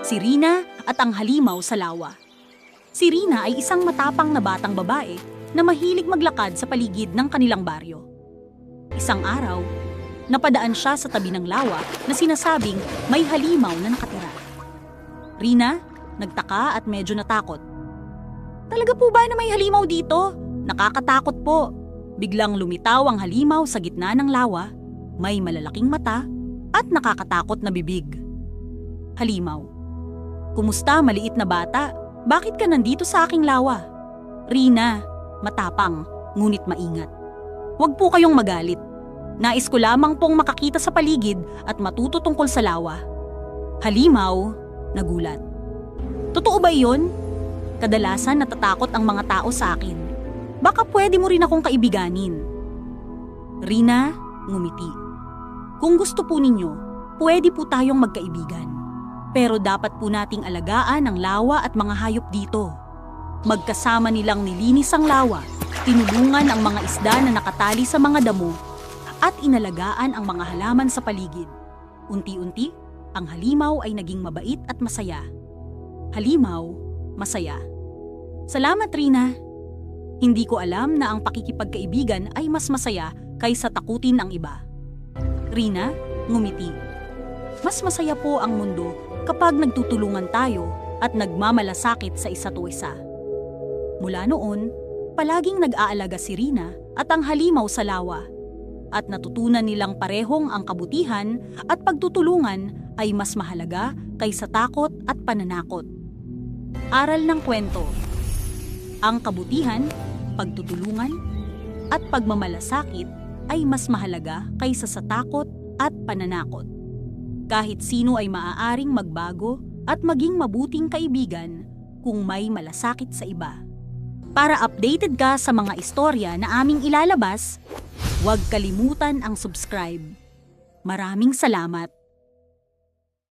Si Rina at ang halimaw sa lawa. Si Rina ay isang matapang na batang babae na mahilig maglakad sa paligid ng kanilang baryo. Isang araw, napadaan siya sa tabi ng lawa na sinasabing may halimaw na nakatira. Rina, nagtaka at medyo natakot. Talaga po ba na may halimaw dito? Nakakatakot po. Biglang lumitaw ang halimaw sa gitna ng lawa, may malalaking mata at nakakatakot na bibig. Halimaw: "Kumusta, maliit na bata? Bakit ka nandito sa aking lawa?" Rina, matapang, ngunit maingat: "Huwag po kayong magalit. Nais ko lamang pong makakita sa paligid at matuto tungkol sa lawa." Halimaw, nagulat: "Totoo ba iyon? Kadalasan natatakot ang mga tao sa akin. Baka pwede mo rin akong kaibiganin." Rina, ngumiti: "Kung gusto po ninyo, pwede po tayong magkaibigan. Pero dapat po nating alagaan ang lawa at mga hayop dito." Magkasama nilang nilinis ang lawa, tinulungan ang mga isda na nakatali sa mga damo, at inalagaan ang mga halaman sa paligid. Unti-unti, ang halimaw ay naging mabait at masaya. Halimaw, masaya. Salamat, Rina. Hindi ko alam na ang pakikipagkaibigan ay mas masaya kaysa takutin ang iba. Rina, ngumiti: "Mas masaya po ang mundo kapag nagtutulungan tayo at nagmamalasakit sa isa't isa." Mula noon, palaging nag-aalaga si Rina at ang halimaw sa lawa, at natutunan nilang parehong ang kabutihan at pagtutulungan ay mas mahalaga kaysa takot at pananakot. Aral ng kwento: ang kabutihan, pagtutulungan, at pagmamalasakit ay mas mahalaga kaysa sa takot at pananakot. Kahit sino ay maaaring magbago at maging mabuting kaibigan kung may malasakit sa iba. Para updated ka sa mga istorya na aming ilalabas, huwag kalimutan ang subscribe. Maraming salamat!